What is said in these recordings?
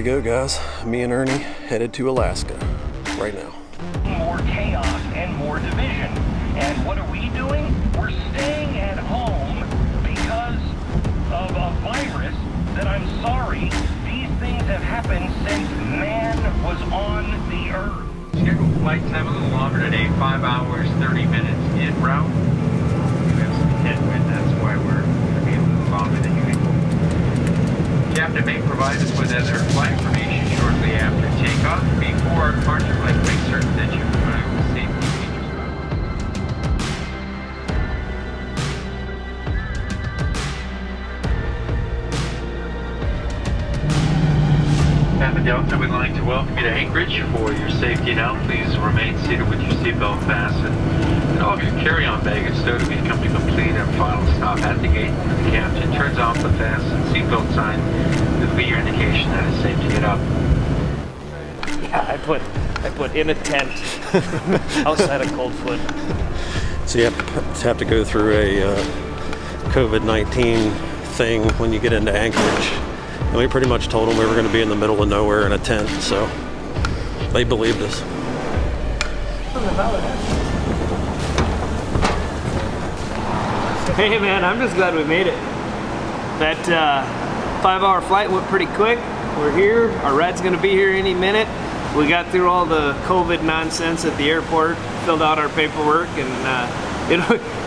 we go, guys. Me and Ernie headed to Alaska right now. More chaos and more division. And what are we doing? We're staying at home because of a virus that, I'm sorry, these things have happened since man was on the earth. Scheduled flight time a little longer today, 5 hours, 30 minutes en route. We have some headwind, that's why we're going to be a little longer than usual. Captain may provide us with other flight information shortly after takeoff. Before our departure, I'd like to make certain that you comply with the safety procedures. Captain Delta, we'd like to welcome you to Anchorage. For your safety now, please remain seated with your seatbelt fastened and all of your carry-on baggage stowed. We come to complete our final stop at the gate. When the captain turns off the fasten seatbelt sign, it will be your indication that it's safe to get up. Yeah, I put in a tent outside of Coldfoot. So you have to go through a COVID-19 thing when you get into Anchorage. And we pretty much told them we were going to be in the middle of nowhere in a tent, so they believed us. Hey man, I'm just glad we made it. That 5-hour flight went pretty quick. We're here, our ride's gonna be here any minute. We got through all the COVID nonsense at the airport, filled out our paperwork, and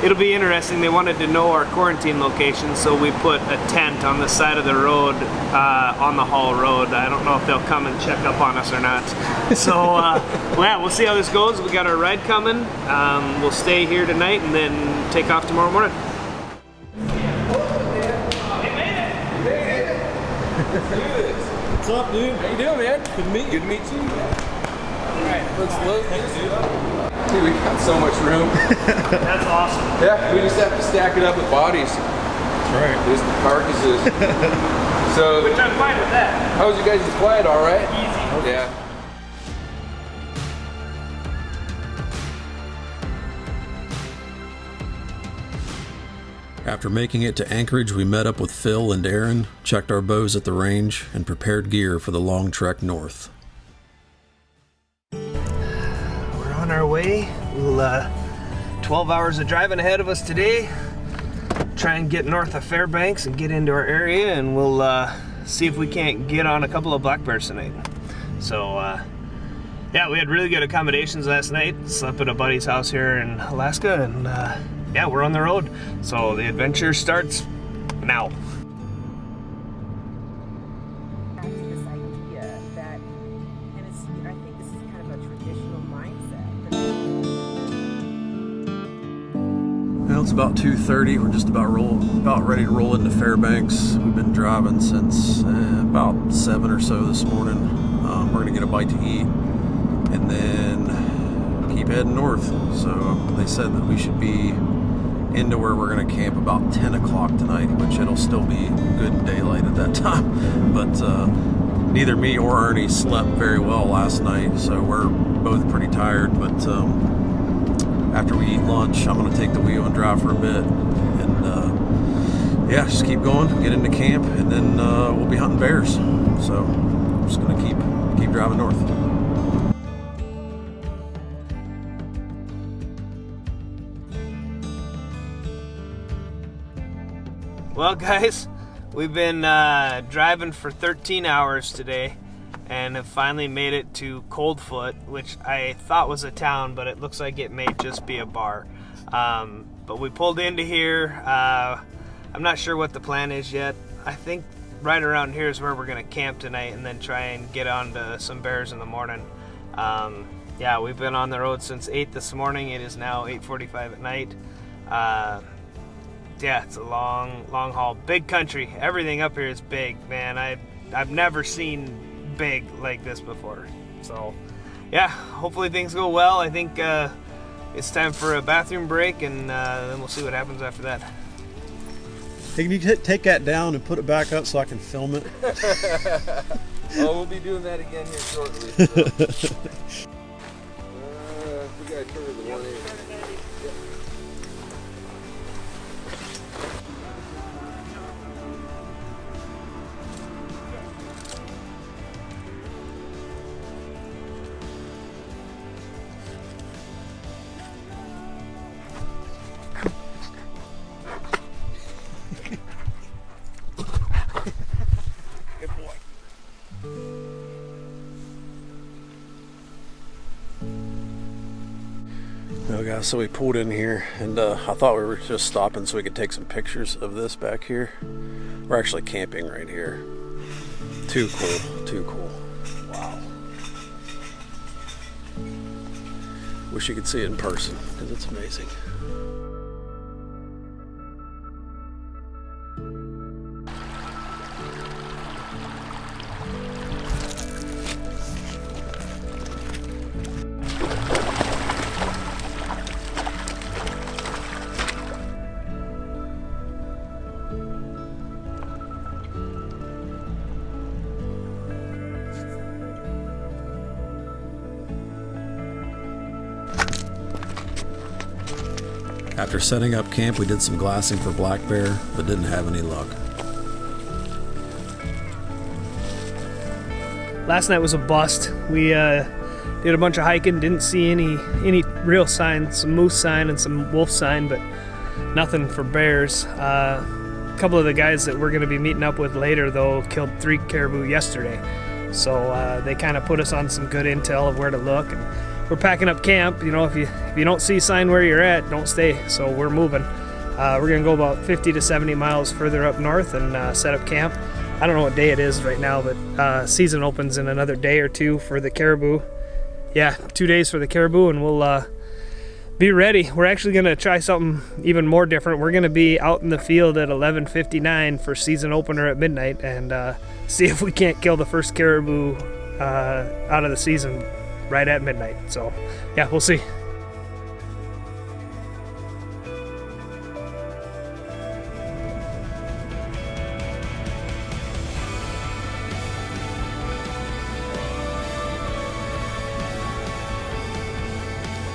it'll be interesting. They wanted to know our quarantine location, so we put a tent on the side of the road, on the Hall Road. I don't know if they'll come and check up on us or not. So, well, yeah, we'll see how this goes. We got our ride coming. We'll stay here tonight and then take off tomorrow morning. What's up, dude? How you doing, man? Good to meet you. Good to meet you. All right, let's load this. Dude, we got so much room. That's awesome. Yeah, we just have to stack it up with bodies. That's right. Just the carcasses. So, Which I'm fine with that. how was you guys' flight? All right? Easy. Yeah. After making it to Anchorage, we met up with Phil and Aaron, checked our bows at the range, and prepared gear for the long trek north. We're on our way. We'll 12 hours of driving ahead of us today. Try and get north of Fairbanks and get into our area, and we'll see if we can't get on a couple of black bears tonight. So yeah, we had really good accommodations last night. Slept at a buddy's house here in Alaska, and yeah, we're on the road. So the adventure starts now. Back to this idea that, and it's, I think this is kind of a traditional mindset. Well, it's about 2:30. We're just about ready to roll into Fairbanks. We've been driving since about 7 or so this morning. We're gonna get a bite to eat and then keep heading north. So they said that we should be into where we're gonna camp about 10 o'clock tonight, which it'll still be good daylight at that time. But neither me or Ernie slept very well last night, so we're both pretty tired. But after we eat lunch, I'm gonna take the wheel and drive for a bit, and yeah, just keep going, get into camp, and then we'll be hunting bears. So I'm just gonna keep driving north. Well guys, we've been driving for 13 hours today and have finally made it to Coldfoot, which I thought was a town, but it looks like it may just be a bar. But we pulled into here. I'm not sure what the plan is yet. I think right around here is where we're gonna camp tonight and then try and get on to some bears in the morning. Yeah, we've been on the road since 8 this morning. It is now 8:45 at night. Yeah, it's a long haul. Big country. Everything up here is big, man. I've never seen big like this before. So, yeah, hopefully things go well. I think it's time for a bathroom break, and then we'll see what happens after that. Hey, can you take that down and put it back up so I can film it? Oh, we'll be doing that again here shortly. So. We gotta cover the one in. So we pulled in here, and I thought we were just stopping so we could take some pictures of this back here. We're actually camping right here. Too cool, too cool. Wow. Wish you could see it in person, because it's amazing. After setting up camp, we did some glassing for black bear, but didn't have any luck. Last night was a bust. We did a bunch of hiking, didn't see any real signs, some moose sign and some wolf sign, but nothing for bears. A couple of the guys that we're going to be meeting up with later, though, killed 3 caribou yesterday. So they kind of put us on some good intel of where to look. And we're packing up camp. You know, if you don't see a sign where you're at, don't stay. So we're moving. We're going to go about 50 to 70 miles further up north and set up camp. I don't know what day it is right now, but season opens in another day or two for the caribou. Yeah, 2 days for the caribou, and we'll be ready. We're actually going to try something even more different. We're going to be out in the field at 11:59 for season opener at midnight and see if we can't kill the first caribou out of the season right at midnight. So, yeah, we'll see.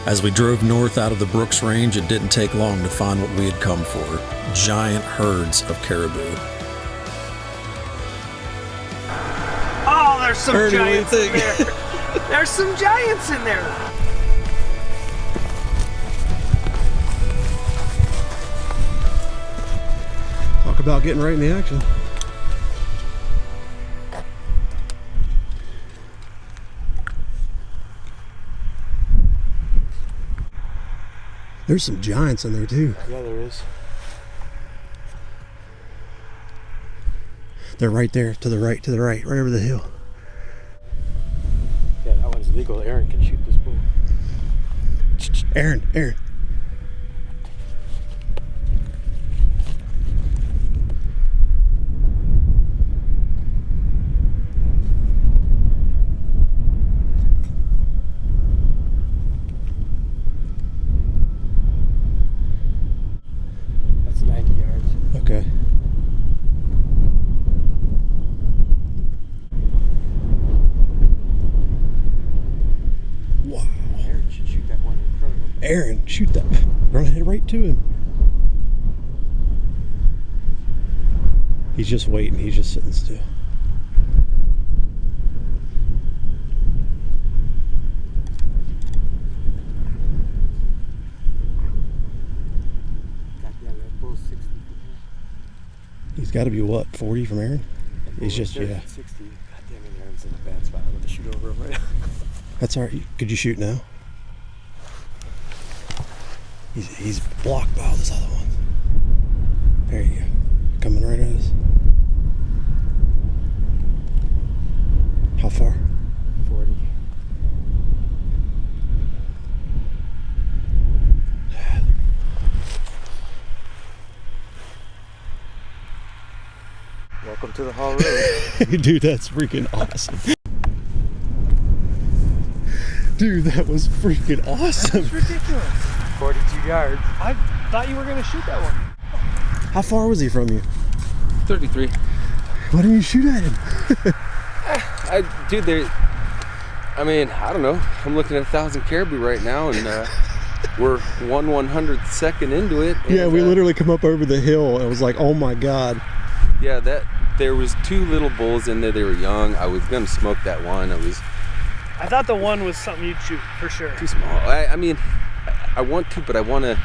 As we drove north out of the Brooks Range, it didn't take long to find what we had come for. Giant herds of caribou. Oh, there's some Ernie, giants what do you in there. There's some giants in there. Talk about getting right in the action. There's some giants in there too. Yeah, there is. They're right there, to the right, right over the hill. Yeah, that one's legal. Aaron can shoot this bull. Aaron. That's 90 yards. Okay. Wow. Aaron should shoot that one in front of him. Aaron, shoot that. Run ahead right to him. He's just waiting. He's just sitting still. Goddamn, that bull's 60. He's got to be what, 40 from Aaron? He's just, yeah. 60. Goddamn it, Aaron's in a bad spot. I'm going to shoot over him right now. That's all right. Could you shoot now? He's blocked by all this other ones. There you go. Coming right at us. How far? 40. Welcome to the Hall Road. Dude, that's freaking awesome. Dude, that was freaking awesome. That's ridiculous. 42 yards. I thought you were going to shoot that one. How far was he from you? 33. Why didn't you shoot at him? Dude, I don't know. I'm looking at 1,000 caribou right now, and we're 1/100th second into it. And, Yeah, we literally come up over the hill, and I was like, oh my God. Yeah, there was 2 little bulls in there. They were young. I was gonna smoke that one. I thought the one was something you'd shoot for sure. Too small. I mean, I want to, but I want to.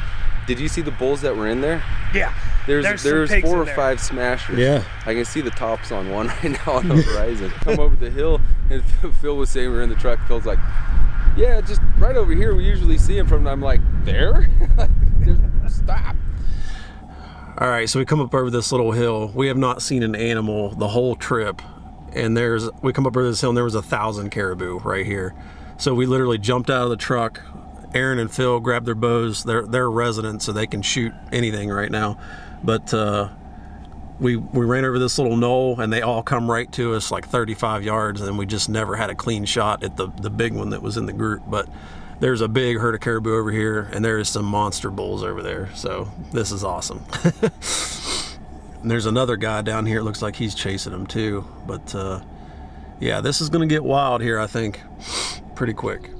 Did you see the bulls that were in there? Yeah. There's some pigs 4 or in there. 5 smashers. Yeah. I can see the tops on one right now on the horizon. Come over the hill, and Phil was saying we're in the truck. Phil's like, Yeah, just right over here. We usually see them from. I'm like, there? Stop. All right, so we come up over this little hill. We have not seen an animal the whole trip, and we come up over this hill, and there was 1,000 caribou right here. So we literally jumped out of the truck. Aaron and Phil grabbed their bows. They're residents, so they can shoot anything right now. But we ran over this little knoll, and they all come right to us like 35 yards, and we just never had a clean shot at the big one that was in the group. But there's a big herd of caribou over here, and there is some monster bulls over there. So this is awesome. And there's another guy down here. It looks like he's chasing them too. But yeah, this is going to get wild here, I think, pretty quick.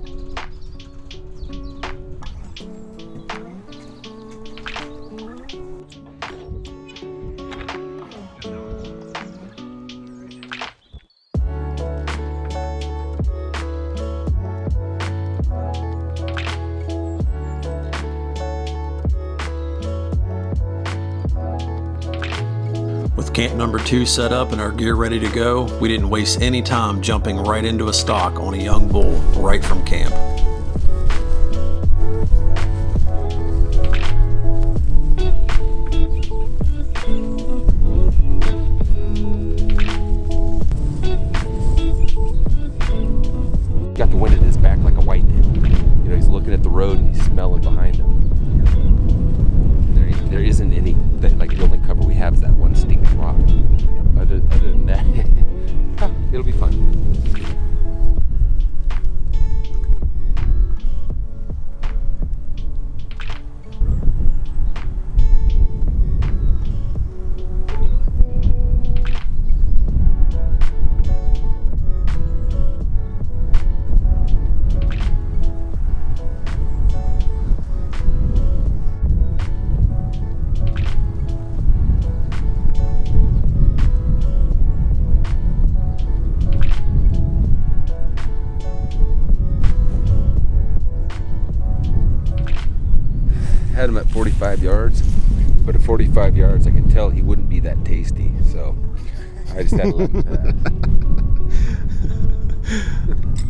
Camp number 2 set up and our gear ready to go, we didn't waste any time jumping right into a stalk on a young bull right from camp. Got the wind at his back like a white man. You know, he's looking at the road and he's smelling behind him. There isn't any, like the only cover we have is that one stinking rock. Other than that, it'll be fun. Had him at 45 yards, but at 45 yards I could tell he wouldn't be that tasty, so I just had to let him pass.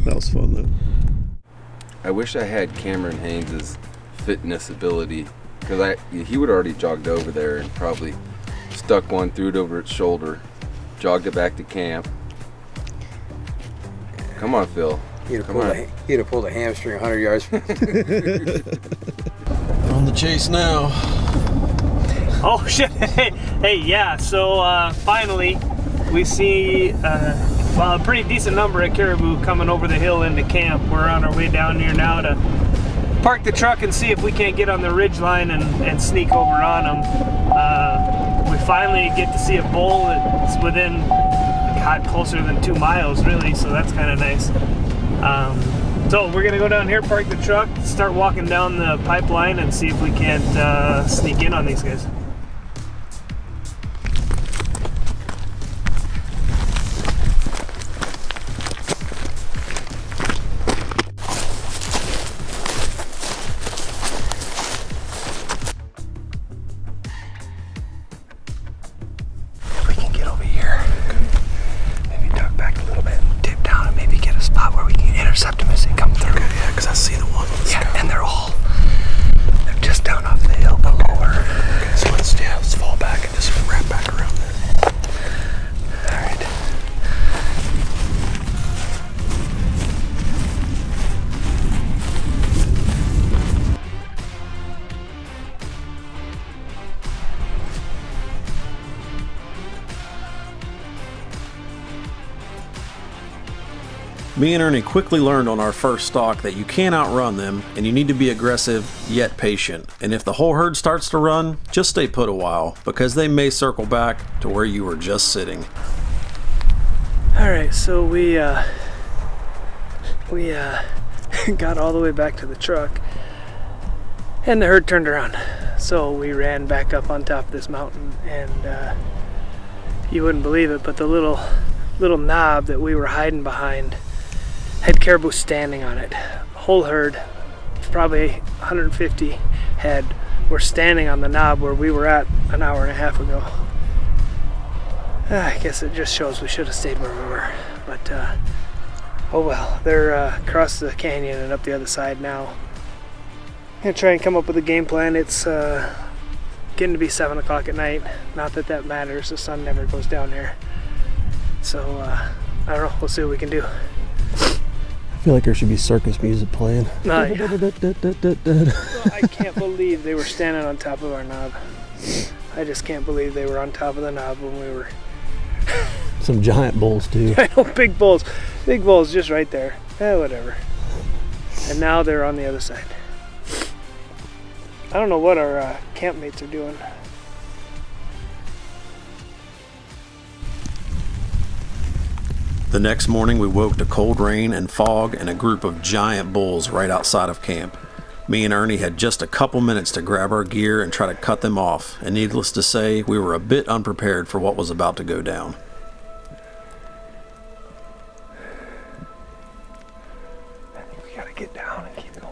That was fun though. I wish I had Cameron Haynes' fitness ability, because he would already jogged over there and probably stuck one, threw it over its shoulder, jogged it back to camp. Come on, Phil. He'd have pulled a hamstring 100 yards. On the chase now. Oh shit! Hey, yeah. So finally, we see a pretty decent number of caribou coming over the hill into camp. We're on our way down here now to park the truck and see if we can't get on the ridge line and sneak over on them. We finally get to see a bull that's within, God, closer than 2 miles, really. So that's kind of nice. So we're gonna go down here, park the truck, start walking down the pipeline and see if we can't sneak in on these guys. If we can get over here, maybe duck back a little bit and dip down and maybe get a spot where we can intercept them as they come through. Okay, yeah, because I see the one. And they're just down off the hill, but lower. Okay, so let's fall back and just wrap back around this. All right. Me and Ernie quickly learned on our first stalk that you can't outrun them, and you need to be aggressive yet patient. And if the whole herd starts to run, just stay put a while, because they may circle back to where you were just sitting. All right, so we got all the way back to the truck, and the herd turned around. So we ran back up on top of this mountain, and you wouldn't believe it, but the little knob that we were hiding behind had caribou standing on it. Whole herd, probably 150 head, were standing on the knob where we were at an hour and a half ago. I guess it just shows we should have stayed where we were. But Oh well, they're across the canyon and up the other side now. I'm gonna try and come up with a game plan. It's getting to be 7 o'clock at night. Not that that matters, the sun never goes down here. So I don't know, we'll see what we can do. I feel like there should be circus music playing. I can't believe they were standing on top of our knob. I just can't believe they were on top of the knob when we were... Some giant bulls too. I know, big bulls. Big bulls just right there. Whatever. And now they're on the other side. I don't know what our campmates are doing. The next morning we woke to cold rain and fog and a group of giant bulls right outside of camp. Me and Ernie had just a couple minutes to grab our gear and try to cut them off, and needless to say, we were a bit unprepared for what was about to go down. I think we gotta get down and keep going.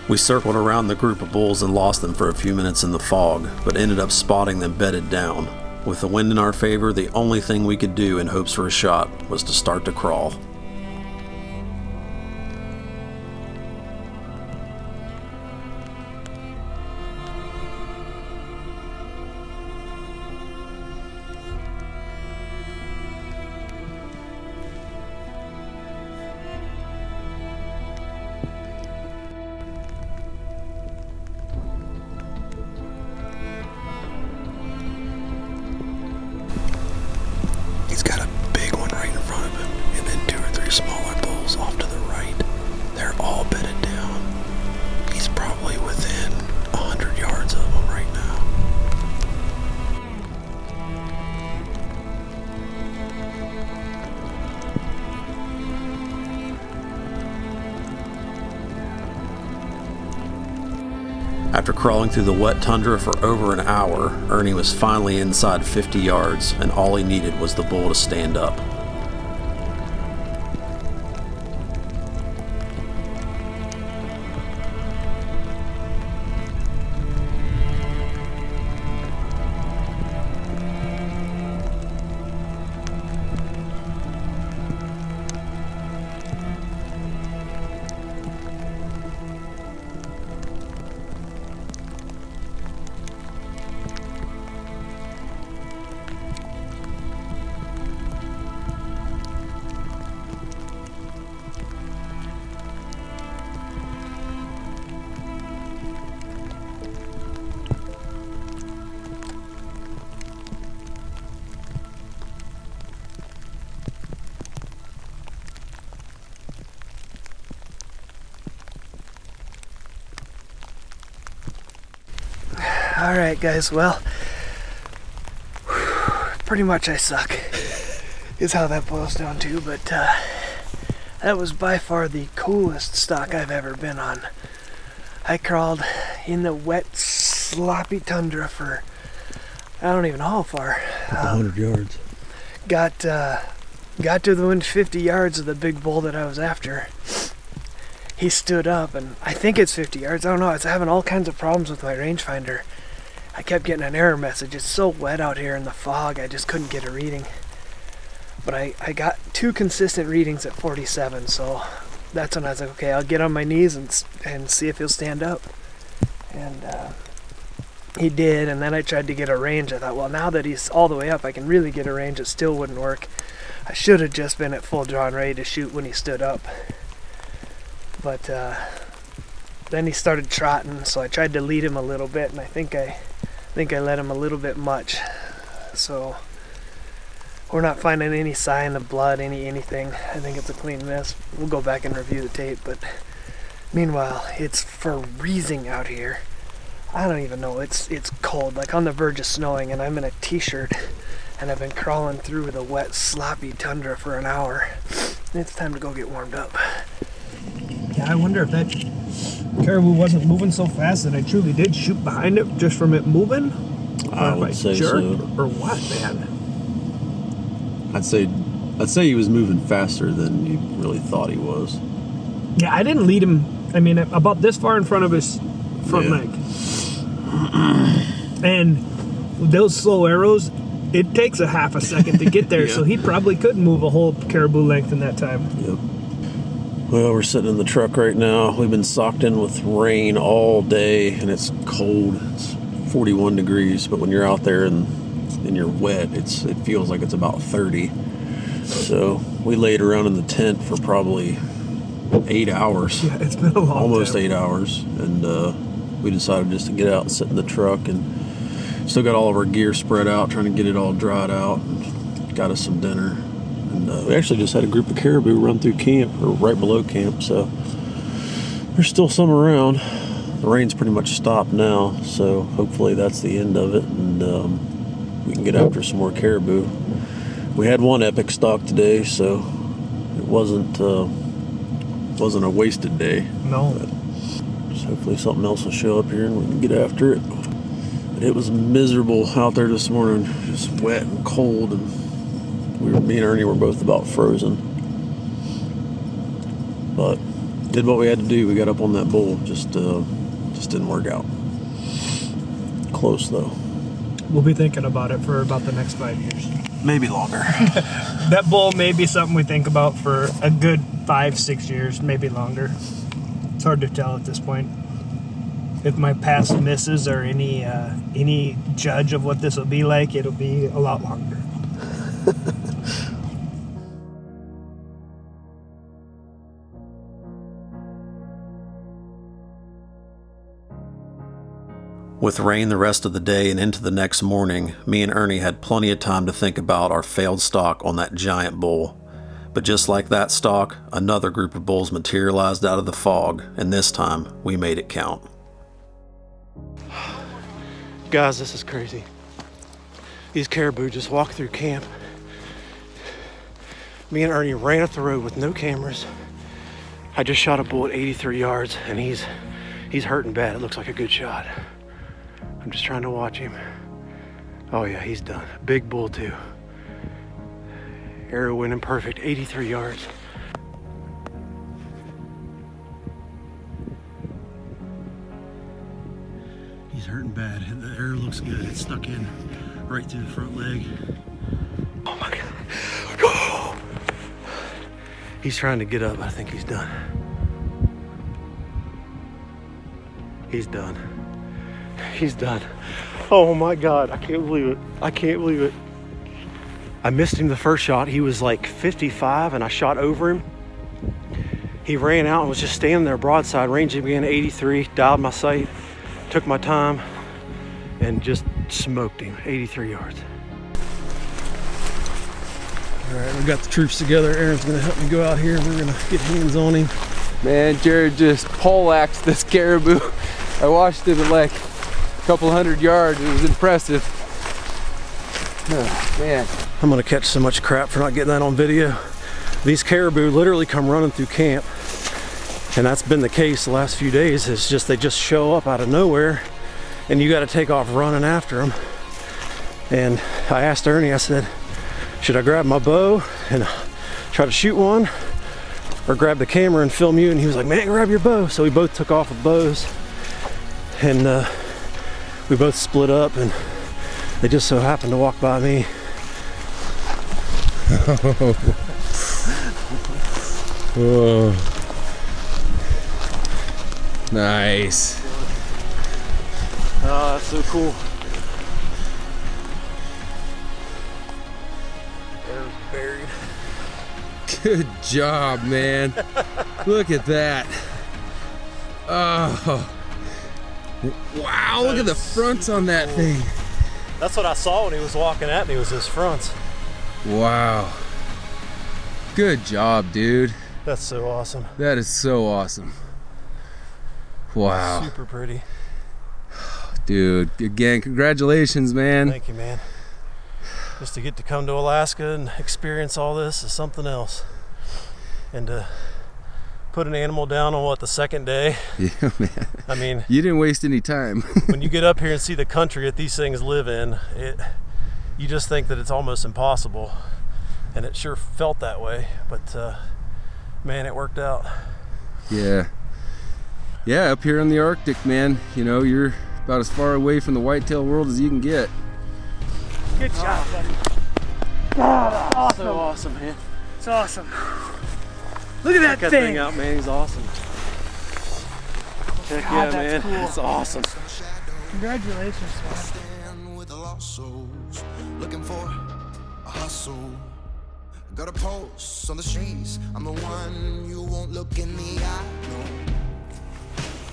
We circled around the group of bulls and lost them for a few minutes in the fog, but ended up spotting them bedded down. With the wind in our favor, the only thing we could do in hopes for a shot was to start to crawl. He's got a big one right in front of him, and then 2 or 3 smaller bulls off to the right. They're all bedded down. He's probably within 100 yards of them right now. After crawling through the wet tundra for over an hour, Ernie was finally inside 50 yards, and all he needed was the bull to stand up. Alright guys, well, pretty much I suck is how that boils down to, but that was by far the coolest stalk I've ever been on. I crawled in the wet, sloppy tundra for, I don't even know how far. 100 yards. Got to within 50 yards of the big bull that I was after. He stood up, and I think it's 50 yards. I don't know. I was having all kinds of problems with my rangefinder. I kept getting an error message. It's so wet out here in the fog, I just couldn't get a reading. But I got 2 consistent readings at 47, so that's when I was like, okay, I'll get on my knees and see if he'll stand up. And he did, and then I tried to get a range. I thought, well, now that he's all the way up, I can really get a range. It still wouldn't work. I should have just been at full draw and ready to shoot when he stood up. But then he started trotting, so I tried to lead him a little bit, and I think I let him a little bit much. So we're not finding any sign of blood, anything. I think it's a clean miss. We'll go back and review the tape, but meanwhile, it's freezing out here. I don't even know. It's cold, like on the verge of snowing, and I'm in a t-shirt, and I've been crawling through the wet, sloppy tundra for an hour. It's time to go get warmed up. Yeah, I wonder if that caribou wasn't moving so fast that I truly did shoot behind it just from it moving. I Or would if say jerked, so. Or what, man? I'd say he was moving faster than you really thought he was. Yeah, I didn't lead him. I mean, about this far in front of his front leg. And those slow arrows, it takes a half a second to get there, Yeah. so he probably could move a whole caribou length in that time. Yep. Well, we're sitting in the truck right now. We've been socked in with rain all day, and it's cold. It's 41 degrees, but when you're out there and you're wet, it feels like it's about 30. So we laid around in the tent for probably 8 hours. Yeah, it's been a long Almost time. 8 hours, and we decided just to get out and sit in the truck, and still got all of our gear spread out, trying to get it all dried out, and got us some dinner. And we actually just had a group of caribou run through camp, or right below camp, so there's still some around. The rain's pretty much stopped now, so hopefully that's the end of it, and we can get after some more caribou. We had one epic stalk today, so it wasn't a wasted day. No. Just hopefully something else will show up here and we can get after it. But it was miserable out there this morning, just wet and cold, and me and Ernie were both about frozen. But did what we had to do. We got up on that bull. Just didn't work out. Close though. We'll be thinking about it for about the next 5 years. Maybe longer. That bull may be something we think about for a good 5-6 years, maybe longer. It's hard to tell at this point. If my past misses are any judge of what this will be like, it'll be a lot longer. With rain the rest of the day and into the next morning, me and Ernie had plenty of time to think about our failed stalk on that giant bull. But just like that stalk, another group of bulls materialized out of the fog, and this time we made it count. Guys, this is crazy. These caribou just walked through camp. Me and Ernie ran up the road with no cameras. I just shot a bull at 83 yards, and he's hurting bad. It looks like a good shot. I'm just trying to watch him. Oh yeah, he's done. Big bull too. Arrow went in perfect, 83 yards. He's hurting bad. The arrow looks good. It's stuck in right through the front leg. Oh my God. Oh! He's trying to get up. I think he's done. He's done. He's done. Oh my God, I can't believe it. I can't believe it. I missed him the first shot. He was like 55 and I shot over him. He ran out and was just standing there broadside, range him again, 83, dialed my sight, took my time, and just smoked him, 83 yards. All right, we got the troops together. Aaron's gonna help me go out here. We're gonna get hands on him. Man, Jared just poleaxed this caribou. I watched it at like a couple hundred yards. It was impressive. Oh, man. I'm gonna catch so much crap for not getting that on video. These caribou literally come running through camp, and that's been the case the last few days. It's just they just show up out of nowhere, and you got to take off running after them. And I asked Ernie, I said, should I grab my bow and try to shoot one, or grab the camera and film you? And he was like, man, grab your bow. So we both took off with bows, and we both split up, and they just so happened to walk by me. Whoa. Nice. Oh, that's so cool. Arrow's buried. Good job, man. Look at that. Oh. Wow, look at the fronts on that thing. That's what I saw when he was walking at me, was his fronts. Wow. Good job, dude. That's so awesome. That is so awesome. Wow. Super pretty. Dude, again, congratulations, man. Thank you, man. Just to get to come to Alaska and experience all this is something else. And to put an animal down on what, the second day? Yeah, man. I mean, You didn't waste any time. when you get up here and see the country that these things live in, you just think that it's almost impossible, and it sure felt that way. But man, it worked out. Yeah, up here in the Arctic, man, you know, you're about as far away from the whitetail world as you can get. Good job, buddy. Oh, awesome. So awesome, man. It's awesome. Look at that Check that thing out, man. He's awesome. Heck God, yeah, man. that's cool. It's awesome. Congratulations, man. Stand with the lost souls, looking for a hustle. Got a pulse on the streets. I'm the one you won't look in the eye. No.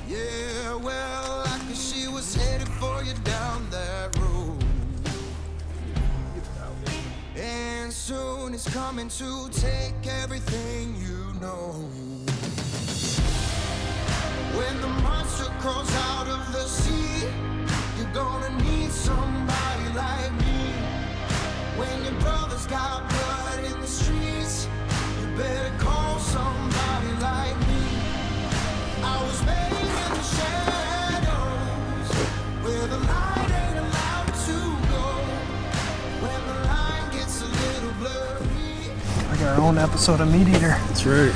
Yeah, well, I guess she was headed for you down that road. And soon it's coming to take everything you know. When the monster crawls out of the sea, you're gonna need somebody like me. When your brother's got blood in the streets, you better call somebody like me. I was made in the shadows, where the light ain't allowed to go. When the line gets a little blurry. Like our own episode of Meat Eater. That's right.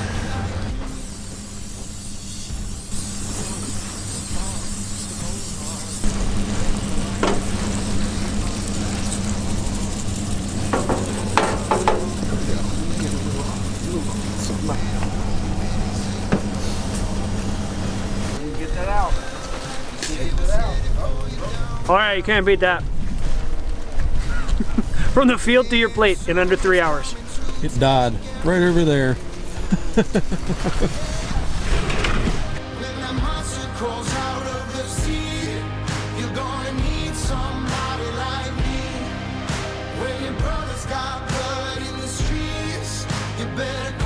All right, you can't beat that. From the field to your plate in under 3 hours. It died right over there. When that monster crawls out of the sea, you're gonna need somebody like me. When your brother's got blood in the streets, you better